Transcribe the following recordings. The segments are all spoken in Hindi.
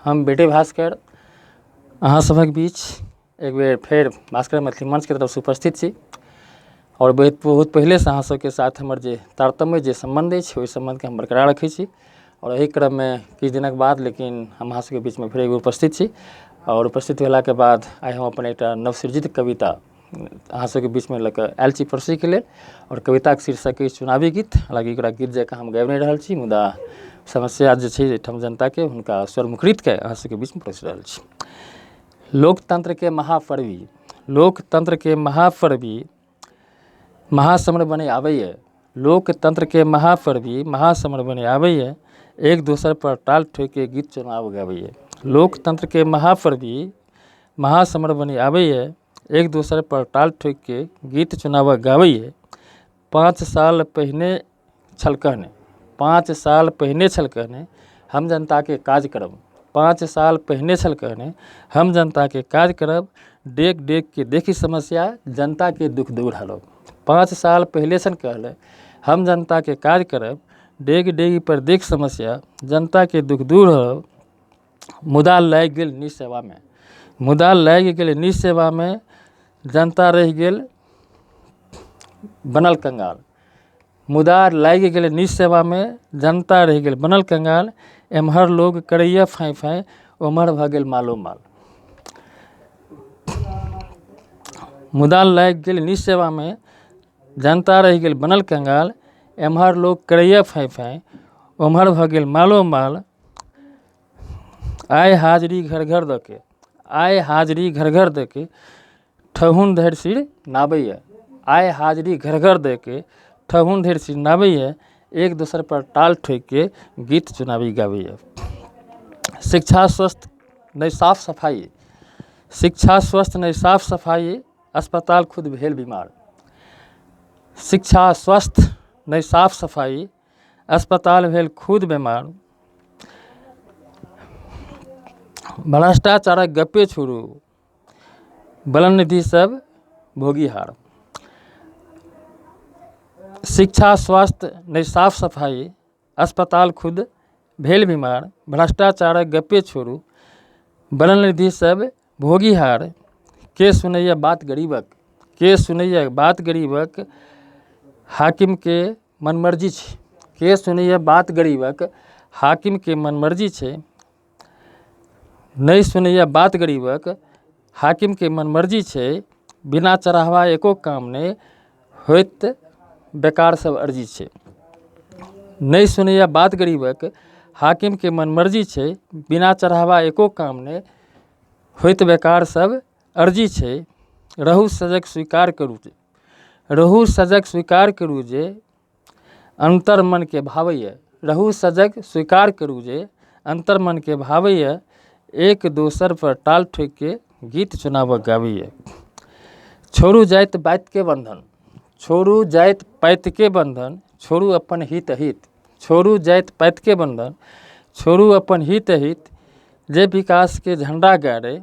हम बेटे भास्कर अहाँ सभक बीच एक बेर फेर भास्कर मैथिली मंच के तरफ से उपस्थित छी और बहुत पहले से अहाँ सबके साथ हमर जे तारतम्य जे संबंध अछि ओहि संबंध के हम बरकरार रखै छी और एहि क्रम में किछु दिनक बाद लेकिन हम अहाँ सबके बीच में फेर उपस्थित छी और उपस्थित भेला के बाद आइ हम अपन एकटा नवसृजित कविता अहाँ सबके बीच में लऽ कऽ आयल छी परसै के लेल और कविता के शीर्षक अछि चुनावी गीत। हालांकि एकरा गीत जकाँ हम गाबि नहि रहल छी मुदा समस्या जे छै एहिठाम जनता के हुनका स्वरमुखरित के अहाँ सबके बीच में परोसि रहल छी। लोकतंत्र के महापर्वी महासमर बने आबैए। लोकतंत्र के महापर्वी महासमर बने आबैए। एक दोसर पर टाल ठोक के गीत चुनाव गाबैए। लोकतंत्र के महापर्वी महासमर बने आबैए। एक दोसर पर टाल ठोक के गीत चुनाव गाबैए। 5 साल पहिने छल कहने हम जनता के काज करब। 5 साल पहिने छल कहने हम जनता के काज करब। डेग डेग के देखी समस्या जनता के दुख दूर हरब। 5 साल पहले सन कहले हम जनता के काज करब। डेग डेग पर देख समस्या जनता के दुख दूर हरब। मुदा लागि गेल निसेवा में जनता रहि गेल बनल कंगाल। मुदा लागि गेल निसेवा में जनता रहि गेल बनल कंगाल। एम्हर लोग करैया फाँय फाँय ओम्हर भऽ गेल मालो माल। मुदा लागि गेल निसेवा में जनता रहि गेल बनल कंगाल। एम्हर लोग करैया फाँय फाँय ओम्हर भऽ गेल मालो माल। आइ हाजरी घर घर दऽ के ठहुन धरि सिर नाबैए। आइ हाजरी घर घर दऽ के ठहुन धरि सिर नाबैए। एक दोसर पर टाल ठोक के गीत चुनावी गाबैए। शिक्षा स्वस्थ नहीं साफ सफाई अस्पताल खुद भेल बीमार। शिक्षा स्वस्थ नहीं साफ सफाई अस्पताल भेल खुद बीमार। भ्रष्टाचारक गप्पे छोड़ू बलन निधि सब भोगी हार। शिक्षा स्वास्थ्य नहीं साफ सफाई अस्पताल खुद भेल बीमार। भ्रष्टाचारक गप्पे छोड़ू बलन निधि सब भोगी हार। के सुनैया बात गरीबक हाकिम के मनमर्जी छै। के सुनैया बात गरीबक हाकिम के मनमर्जी छै। नहीं सुनैया बात गरीबक हाकिम के मनमर्जी छै। बिना चढ़ावा एको काम नहीं होइत बेकार सब अर्जी छै। नहीं सुनैया बात गरीबक हाकिम के मनमर्जी छै। बिना चढ़ावा एको काम नहीं होइत बेकार सब अर्जी छै। रहू सजग स्वीकार करू जे अंतर मन के भावैए। रहू सजग स्वीकार करू जे अंतर मन के भावैए। एक दोसर पर टाल ठोक के गीत चुनाव गाबैए। छोड़ू जाइत पाइत के बंधन छोड़ू अपन हित अहित। छोड़ू जाइत पाइत के बंधन छोड़ू अपन हित अहित। जे विकास के झंडा गाड़े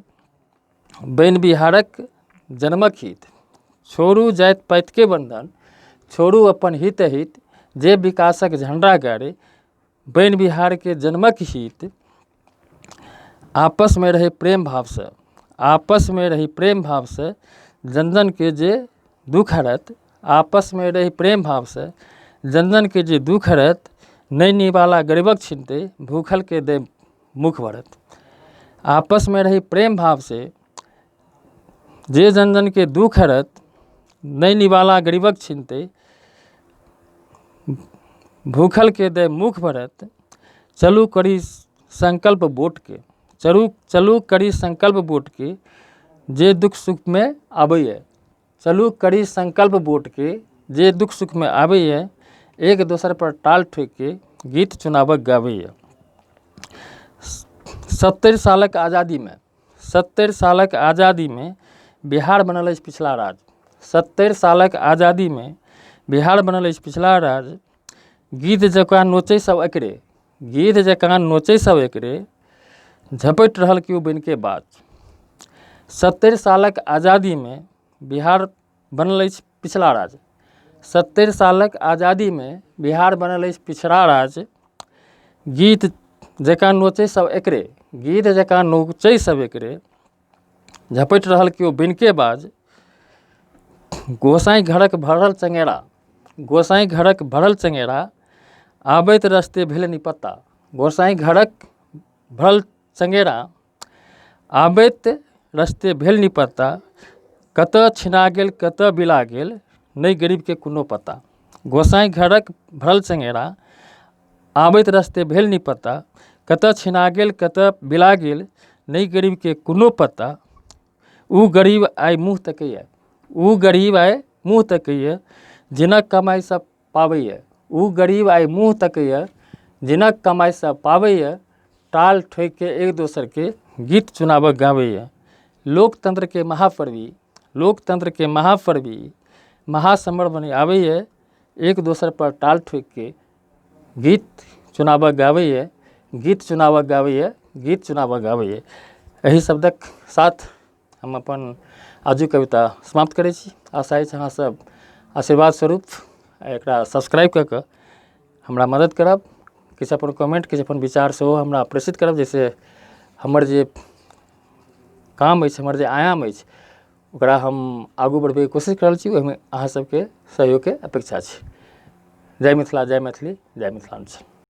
बनि बिहारक जन्मक हित। छोड़ू जाइत पाइत के बंधन छोड़ू अपन हित अहित। जे विकासक झंडा गाड़े बनि बिहार के जन्मक हित। आपस में रहे प्रेम भाव से जन जन के जे दुख हरत। आपस में रही प्रेम भाव से जन जन के जे दुख हरत। नहीं निवाला गरीबक छिनते भूखल के दे मुख भरत। आपस में रही प्रेम भाव से जे जन जन के दुख हरत। नहीं निवाला गरीबक छिनते भूखल के दे मुख भरत। चलू करी संकल्प वोट के जे दुख सुख में आबैए। चलू करी संकल्प वोट के जे दुख सुख में आबैए। एक दोसर पर टाल ठोक के गीत चुनावक गाबैए। 70 सालक आज़ादी में बिहार बनल अछि पिछला राज। 70 सालक आज़ादी में बिहार बनल अछि पिछला राज। गीत जकाँ नोचै सब एकरे झपट रहल केओ बन के बाज। 70 सालक आज़ादी में बिहार बनल अछि पिछला राज। 70 सालक आज़ादी में बिहार बनल अछि पिछड़ा राज। गीत जकाँ नोचै सब एकरे, गिद्ध जकाँ नोचै सब एकरे, झपटि रहल केओ बिनके बाज, गोसाई घरक भरल चंगेरा, गोसाई घरक भरल चंगेरा, आबैत रस्ते भेल निपत्ता। गोसाई घरक भरल चंगेरा, आबैत रस्ते भेल निपत्ता, कतऽ छिना गेल कतऽ बिला गेल, नहि गरीबके कोनो पता। गोसाई घरक भरल चंगेरा, आबैत रस्ते भेल निपत्ता, कतऽ छिना गेल कतऽ बिला गेल, नहि गरीबके कोनो पता। ऊ गरीब आइ मुँह तकैए, ऊ गरीब आइ मुँह तकैए, जिनक कमाइसँ पाबैए। ऊ गरीब आइ मुँह तकैए, जिनक कमाइसँ पाबैए, टाल ठोकिके एक दोसरके गीत चुनावऽ गाबैए। लोकतंत्रके महापर्वी, लोकतंत्रके महापर्वी, महासमर बनी आबैए, एक दोसर पर टाल ठोकिके गीत चुनावऽ गाबैए, गीत चुनावऽ गाबैए, गीत चुनावऽ गाबैए। एहि शब्दक साथ हम अपन आजुक कविता समाप्त करै छी। आशा अछि अहाँ सब आशीर्वाद स्वरूप एकरा सब्सक्राइब कऽ कऽ हमरा मदद करब, किछु अपन कमेंट, किछु अपन विचार सेहो हमरा प्रेषित करब, जाहिसँ हमर जे काम अछि, हमर जे आयाम अछि, ओकरा हम आगू बढ़बैके कोशिश कर रहल छी। ओहिमे अहाँ सबके सहयोगके अपेक्षा छै। जय मिथिला, जय मैथिली, जय मिथिलांचल।